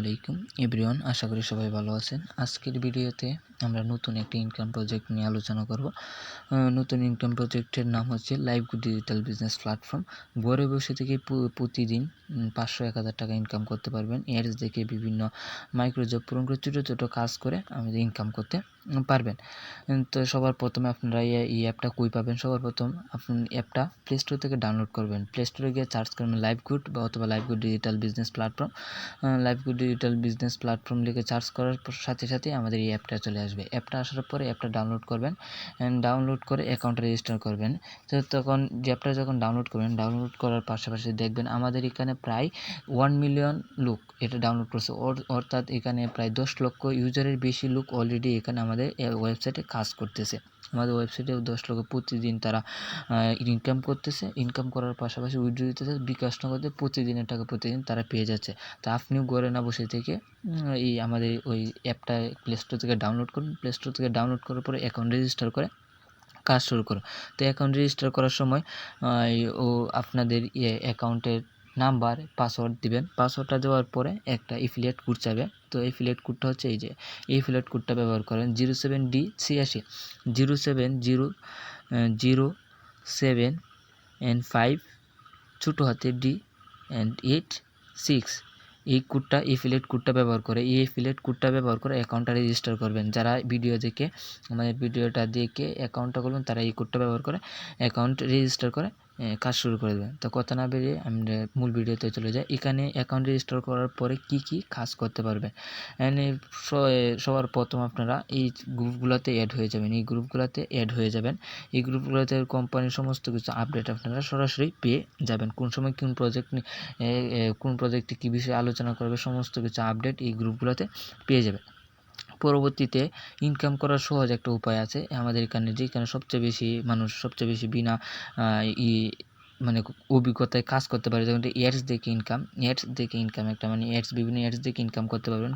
আলাইকুম এভরিওয়ান, আশা করি সবাই ভালো আছেন। আজকের ভিডিওতে আমরা নতুন একটি ইনকাম প্রজেক্ট নিয়ে আলোচনা করব। নতুন ইনকাম প্রজেক্টের নাম হচ্ছে লাইভগুড ডিজিটাল বিজনেস প্ল্যাটফর্ম। ঘরে বসে থেকে প্রতিদিন 500-1000 টাকা ইনকাম করতে পারবেন। অ্যাডস দেখে বিভিন্ন মাইক্রো জব পূরণ করে ছোটো ছোটো কাজ করে আমাদের ইনকাম করতে পারবেন। তো সবার প্রথমে আপনারা এই অ্যাপটা কই পাবেন? সবার প্রথম আপনি অ্যাপটা প্লে স্টোর থেকে ডাউনলোড করবেন। প্লে স্টোরে গিয়ে সার্চ করবেন লাইভগুড অথবা LiveGood digital business platform. LiveGood digital business platform লিখে সার্চ করার সাথে সাথে আমাদের এই অ্যাপটা চলে আসবে। অ্যাপটা আসার পরে অ্যাপটা ডাউনলোড করবেন। ডাউনলোড করে অ্যাকাউন্ট রেজিস্টার করবেন। তো তখন অ্যাপটা যখন ডাউনলোড করবেন, ডাউনলোড করার পাশাপাশি দেখবেন আমাদের এখানে প্রায় 1 মিলিয়ন লোক এটা ডাউনলোড করছে। অর্থাৎ এখানে প্রায় 10 লক্ষ ইউজারের বেশি লোক অলরেডি এখানে আমাদের ওয়েবসাইটে কাজ করতেছে। আমাদের ওয়েবসাইটে 10 লক্ষ প্রতিদিন তারা ইনকাম করতেছে। ইনকাম করার পাশাপাশি উইথড্র দিতেছে, বিকাশ নগদে প্রতিদিনের টাকা প্রতিদিন তারা পেয়ে যাচ্ছে। তো আপনিও ঘরে না বসে থেকে এই আমাদের ওই অ্যাপটা প্লে স্টোর থেকে ডাউনলোড করুন। প্লে স্টোর থেকে ডাউনলোড করার পরে অ্যাকাউন্ট রেজিস্টার করে কাজ শুরু করো। তো অ্যাকাউন্ট রেজিস্টার করার সময় আপনাদের অ্যাকাউন্টের নাম্বার পাসওয়ার্ড দিবেন। পাসওয়ার্ডটা দেওয়ার পরে একটা এফিলিয়েট কোড চাইবে। তো এফিলিয়েট কোডটা হচ্ছে এই যে এফিলিয়েট কোডটা ব্যবহার করেন 07D86 07007 ছোটো হাতের D and 86 এই কোডটা এফিলিয়েট কোডটা ব্যবহার করে অ্যাকাউন্টটা রেজিস্টার করবেন। যারা ভিডিও দেখে আমাদের ভিডিওটা দেখে অ্যাকাউন্টটা করবেন তারা এই কোডটা ব্যবহার করে অ্যাকাউন্ট রেজিস্টার করে কাজ শুরু করে দেবেন। তো কথা না বেরিয়ে আমরা মূল ভিডিওতে চলে যাই। এখানে অ্যাকাউন্ট রেজিস্টার করার পরে কি কাজ করতে পারবেন। সবার প্রথম আপনারা এই গ্রুপগুলোতে অ্যাড হয়ে যাবেন। এই গ্রুপগুলোতে কোম্পানির সমস্ত কিছু আপডেট আপনারা সরাসরি পেয়ে যাবেন। কোন সময় কোন প্রজেক্টে কী বিষয়ে আলোচনা করবে সমস্ত কিছু আপডেট এই গ্রুপগুলোতে পেয়ে যাবেন। পরবর্তীতে ইনকাম করার সহজ একটা উপায় আছে আমাদের এখানে, যেখানে সবচেয়ে বেশি বিনা মানে অভিজ্ঞতায় কাজ করতে পারে। যেমন অ্যাডস দেখে ইনকাম একটা বিভিন্ন অ্যাডস দেখে ইনকাম করতে পারবেন।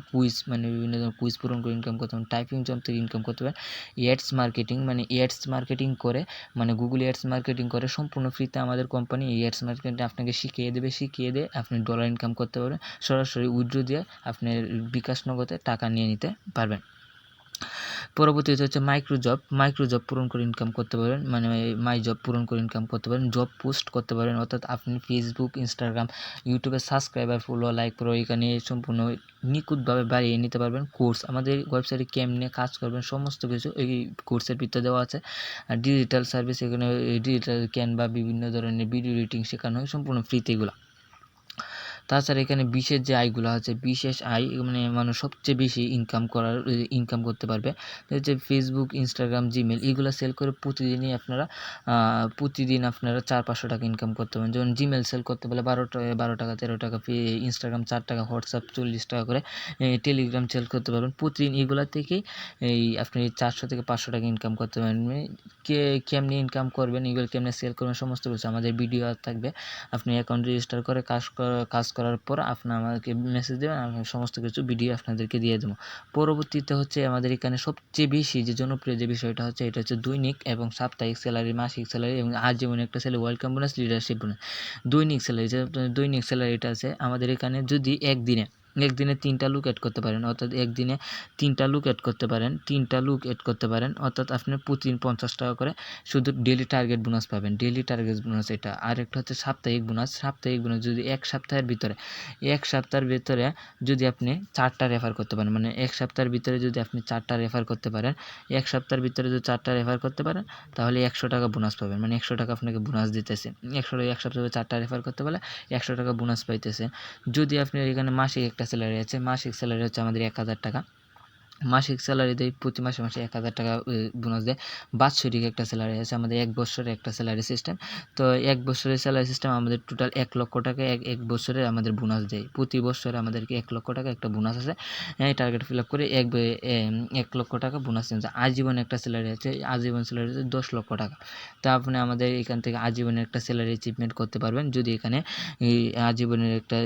বিভিন্ন ধরনের কুইজ পূরণ করে ইনকাম করতে পারবেন। টাইপিং জব থেকে ইনকাম করতে পারবেন। অ্যাডস মার্কেটিং করে গুগল অ্যাডস মার্কেটিং করে সম্পূর্ণ ফ্রিতে আমাদের কোম্পানি এই অ্যাডস মার্কেটিং আপনাকে শিখিয়ে দিয়ে আপনি ডলার ইনকাম করতে পারবেন। সরাসরি উইথড্র দিয়ে আপনি বিকাশ নগদে টাকা নিয়ে নিতে পারবেন। পরবর্তীতে হচ্ছে মাইক্রো জব পূরণ করে ইনকাম করতে পারবেন। মাই জব পূরণ করে ইনকাম করতে পারেন। জব পোস্ট করতে পারেন, অর্থাৎ আপনি ফেসবুক, ইনস্টাগ্রাম, ইউটিউবে সাবস্ক্রাইবার, ফলো, লাইক করে এখানে সম্পূর্ণ নিখুঁতভাবে বাড়িয়ে নিতে পারবেন। কোর্স আমাদের ওয়েবসাইটে কেমনে কাজ করবেন সমস্ত কিছু এই কোর্সের ভিতরে দেওয়া আছে। আর ডিজিটাল সার্ভিস এখানে ডিজিটাল ক্যানভা বিভিন্ন ধরনের ভিডিও এডিটিং শেখানো হয় সম্পূর্ণ ফ্রিতে এগুলো। তাছাড়া এখানে বিশেষ যে আয়গুলো আছে, বিশেষ আয় মানুষ সবচেয়ে বেশি ইনকাম করতে পারবে। হচ্ছে ফেসবুক, ইনস্টাগ্রাম, জিমেল এগুলো সেল করে প্রতিদিন আপনারা 400-500 টাকা ইনকাম করতে পারেন। যেমন জিমেল সেল করতে পারলে 12 টাকা 13 টাকা, ইনস্টাগ্রাম 4 টাকা, হোয়াটসঅ্যাপ 40 টাকা করে, টেলিগ্রাম সেল করতে পারবেন। প্রতিদিন এগুলো থেকেই আপনি 400 থেকে 500 টাকা ইনকাম করতে পারবেন। কেমনি ইনকাম করবেন, এগুলো কেমনে সেল করবেন সমস্ত কিছু আমাদের ভিডিও থাকবে। আপনি অ্যাকাউন্ট রেজিস্টার করে কাজ করার পর আমাদেরকে মেসেজ দেবেন, আমি সমস্ত কিছু ভিডিও আপনাদেরকে দিয়ে দেবো। পরবর্তীতে হচ্ছে আমাদের এখানে সবচেয়ে বেশি যে জনপ্রিয় যে বিষয়টা হচ্ছে এটা হচ্ছে দৈনিক এবং সাপ্তাহিক স্যালারি, মাসিক স্যালারি এবং আজীবন একটা salary, welcome bonus, leadership bonus. দৈনিক স্যালারিটা আছে আমাদের এখানে যদি একদিনে 3টা লোক অ্যাড করতে পারেন, অর্থাৎ একদিনে 3টা লোক অ্যাড করতে পারেন, অর্থাৎ আপনি প্রতিদিন 50 টাকা করে শুধু ডেলি টার্গেট বোনাস পাবেন। এটা। আর একটা হচ্ছে সাপ্তাহিক বোনাস যদি এক সপ্তাহের ভিতরে যদি আপনি 4টা রেফার করতে পারেন, এক সপ্তাহের ভিতরে যদি আপনি 4টা রেফার করতে পারেন, তাহলে 100 টাকা বোনাস পাবেন। 100 টাকা আপনাকে বোনাস দিতেছে। এক সপ্তাহে 4টা রেফার করতে পারলে 100 টাকা বোনাস পাইতেছে। যদি আপনি এখানে মাসিক একটা স্যালারি আছে, মাসিক স্যালারি হচ্ছে আমাদের 1000 টাকা। মাসিক স্যালারি দেয় প্রতি মাসে 1000 টাকা বোনাস দেয়। বাৎসরিক একটা স্যালারি আছে আমাদের 1 বছরের একটা স্যালারি সিস্টেম। তো 1 বছরের স্যালারি সিস্টেম আমাদের টোটাল 1 লক্ষ টাকা এক বছরে আমাদের বোনাস দেয়। প্রতি বছরে আমাদেরকে 1 লক্ষ টাকা একটা বোনাস আছে। টার্গেট ফিল আপ করে 1 লক্ষ টাকা বোনাস দিচ্ছে। আজীবন একটা স্যালারি আছে, 10 লক্ষ টাকা। তো আপনি আমাদের এখান থেকে আজীবনের একটা স্যালারি অ্যাচিভমেন্ট করতে পারবেন। যদি এখানে আজীবনের একটা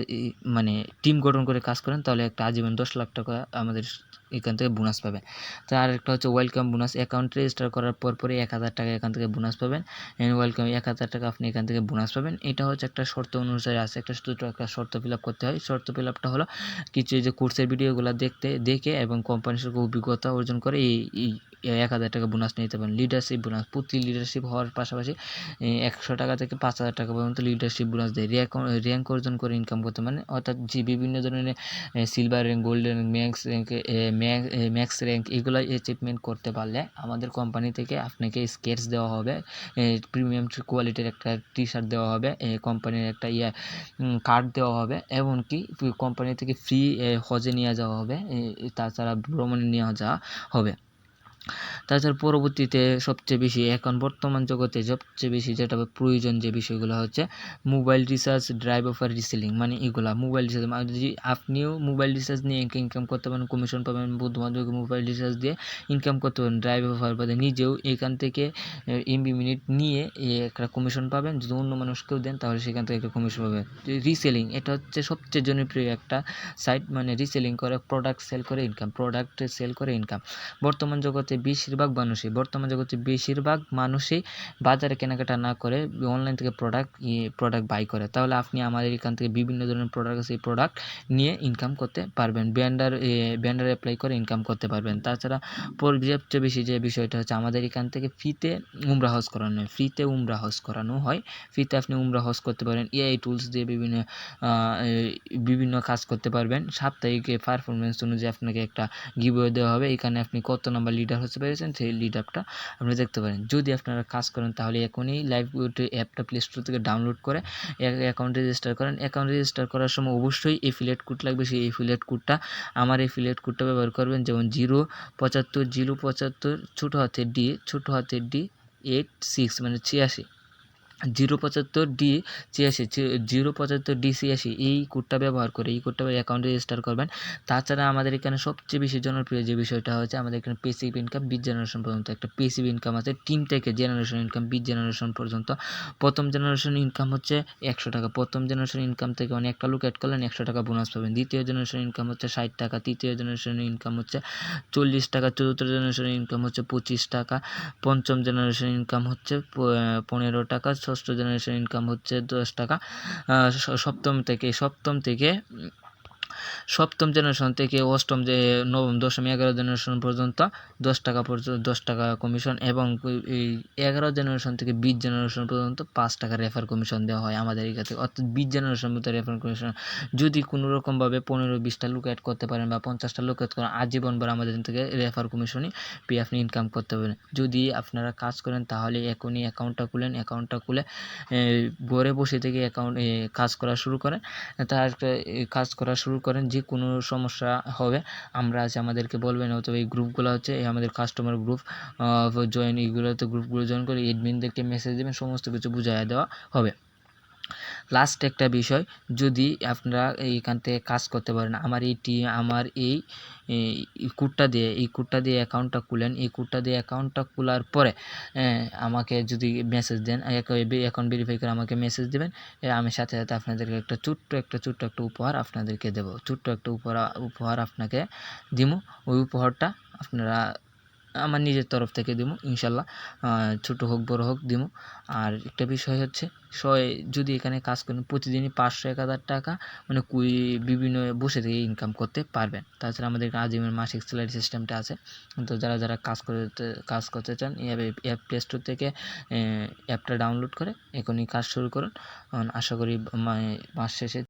টিম গঠন করে কাজ করেন তাহলে একটা আজীবন 10 লাখ টাকা আমাদের এখান থেকে বোনাস পাবেন। তার একটা হচ্ছে ওয়েলকাম বোনাস, অ্যাকাউন্ট রেজিস্টার করার পরে 1000 টাকা এখান থেকে বোনাস পাবেন। ওয়েলকাম 1000 টাকা আপনি এখান থেকে বোনাস পাবেন। এটা হচ্ছে একটা শর্ত অনুসারে আছে, একটা শর্ত ফিল আপ করতে হয়। শর্ত ফিল আপটা হলো কিছু যে কোর্সের ভিডিওগুলো দেখে এবং কোম্পানির সঙ্গে অভিজ্ঞতা অর্জন করে এই 1000 টাকা বোনাস নিতে পারেন। লিডারশিপ বোনাস, প্রতি লিডারশিপ হওয়ার পাশাপাশি 100 টাকা থেকে 5000 টাকা পর্যন্ত লিডারশিপ বোনাস দেয়। র্যাঙ্ক অর্জন করে ইনকাম করতে, মানে অর্থাৎ যে বিভিন্ন ধরনের silver rank, golden rank, max rank এগুলো অ্যাচিভমেন্ট করতে পারলে আমাদের কোম্পানি থেকে আপনাকে স্কেটস দেওয়া হবে, প্রিমিয়াম কোয়ালিটির একটা টি শার্ট দেওয়া হবে, কোম্পানির একটা কার্ড দেওয়া হবে, এমনকি কোম্পানি থেকে ফ্রি হজে নিয়ে যাওয়া হবে, তাছাড়া ভ্রমণে নিয়ে যাওয়া হবে। তাছাড়া পরবর্তীতে সবচেয়ে বেশি এখন বর্তমান জগতে সবচেয়ে বেশি যেটা প্রয়োজন যে বিষয়গুলো হচ্ছে mobile recharge, drive offer, reselling. মানে এগুলা মোবাইল রিচার্জ, মানে যদি আপনিও মোবাইল রিচার্জ নিয়ে ইনকাম করতে পারেন, কমিশন পাবেন, বন্ধু-বান্ধবকে মোবাইল রিচার্জ দিয়ে ইনকাম করতে পারেন, ড্রাইভ অফার পাবেন, নিজেও এখান থেকে এমবি মিনিট নিয়ে একটা কমিশন পাবেন। যদি অন্য মানুষকেও দেন তাহলে সেখান থেকে একটা কমিশন পাবেন। রিসেলিং, এটা হচ্ছে সবচেয়ে জনপ্রিয় একটা সাইট, মানে রিসেলিং করে, প্রোডাক্ট সেল করে ইনকাম। বর্তমান জগতে বেশিরভাগ মানুষই বাজারে কেনাকাটা না করে অনলাইন থেকে প্রোডাক্ট বাই করে। তাহলে আপনি আমাদের এখান থেকে বিভিন্ন ধরনের প্রোডাক্ট আছে, এই প্রোডাক্ট নিয়ে ইনকাম করতে পারবেন, ব্যান্ডার অ্যাপ্লাই করে ইনকাম করতে পারবেন। তাছাড়া সবচেয়ে বেশি যে বিষয়টা হচ্ছে আমাদের এখান থেকে ফ্রিতে উমরা হজ করানো হয়। ফ্রিতে আপনি উমরা হজ করতে পারেন, এআই টুলস দিয়ে বিভিন্ন কাজ করতে পারবেন। সাপ্তাহিক পারফরমেন্স অনুযায়ী আপনাকে একটা গিভওয়ে দেওয়া হবে, এখানে আপনি কত নাম্বার লিডার হতে পেরেছেন সেই লিডারটা আপনি দেখতে পারেন। যদি আপনারা কাজ করেন তাহলে এখনই লাইভ অ্যাপটা প্লে স্টোর থেকে ডাউনলোড করে অ্যাকাউন্ট রেজিস্টার করেন। অ্যাকাউন্ট রেজিস্টার করার সময় অবশ্যই এফিলিয়েট কোড লাগবে, সেই এফিলিয়েট কোডটা এফিলিয়েট কোডটা ব্যবহার করবেন, যেমন 075 ছোট হাতের ডি 86 মানে 86, 075D86 এই কোডটা ব্যবহার করে অ্যাকাউন্ট রেজিস্টার করবেন। তাছাড়া আমাদের এখানে সবচেয়ে বেশি জনপ্রিয় যে বিষয়টা হচ্ছে আমাদের এখানে পেসিভ ইনকাম 20 জেনারেশন পর্যন্ত একটা পেসিভ ইনকাম আছে, টিম থেকে জেনারেশন ইনকাম 20 জেনারেশন পর্যন্ত। প্রথম জেনারেশন ইনকাম হচ্ছে 100 টাকা, প্রথম জেনারেশন ইনকাম থেকে একটা লোক অ্যাড করলেন 100 টাকা বোনাস পাবেন। দ্বিতীয় জেনারেশন ইনকাম হচ্ছে 60 টাকা, তৃতীয় জেনারেশন ইনকাম হচ্ছে 40 টাকা, চতুর্থ জেনারেশন ইনকাম হচ্ছে 25 টাকা, পঞ্চম জেনারেশন ইনকাম হচ্ছে 15 টাকা, ষষ্ঠ জেনারেশন ইনকাম হচ্ছে 10 টাকা, সপ্তম জেনারেশন থেকে অষ্টম নবম, দশম, 11 জেনারেশন পর্যন্ত 10 টাকা কমিশন, এবং এই 11 জেনারেশন থেকে 20 জেনারেশন পর্যন্ত 5 টাকা রেফার কমিশন দেওয়া হয় আমাদের এই কাছে। অর্থাৎ 20 জেনারেশন মতো রেফার কমিশন যদি কোনো রকমভাবে 15-20টা লোক অ্যাড করতে পারেন বা 50টা লোক অ্যাড করেন, আজীবনবার আমাদের থেকে রেফার কমিশনই পেয়ে আপনি ইনকাম করতে পারেন। যদি আপনারা কাজ করেন তাহলে এখনই অ্যাকাউন্টটা খুলে ঘরে বসে থেকে কাজ করা শুরু করেন। যে কোনো সমস্যা হবে আমরা আছি, আমাদেরকে বলবেন। অথবা এই গ্রুপগুলো হচ্ছে আমাদের কাস্টমার গ্রুপ, গ্রুপগুলো জয়েন করে এডমিনদেরকে মেসেজ দেবেন, সমস্ত কিছু বুঝিয়ে দেওয়া হবে। লাস্ট একটা বিষয়, যদি আপনারা এইখান থেকে কাজ করতে পারেন, আমার এই কোডটা দিয়ে অ্যাকাউন্টটা খুলেন, এই কোডটা দিয়ে অ্যাকাউন্টটা খোলার পরে আমাকে যদি মেসেজ দেন, অ্যাকাউন্ট ভেরিফাই করে আমাকে মেসেজ দেবেন, আমি সাথে সাথে আপনাদেরকে একটা ছোট্ট একটা উপহার আপনাদেরকে দেবো, ছোট্ট একটা উপহার আপনাকে দিব। ওই উপহারটা আপনারা আমার নিজের তরফ থেকে দিব ইনশাল্লাহ, ছোট হোক বড় হোক দিব। আর একটা বিষয় হচ্ছে যদি এখানে কাজ করেন প্রতিদিনই 500-1000 টাকা মানে বিভিন্ন বসে থেকে ইনকাম করতে পারবেন। তাছাড়া আমাদের আজিমের মাসিক স্যালারি সিস্টেমটা আছে। তো যারা কাজ করতে চান অ্যাপ প্লে স্টোর থেকে অ্যাপটা ডাউনলোড করে এখনই কাজ শুরু করুন। আশা করি মাস শেষে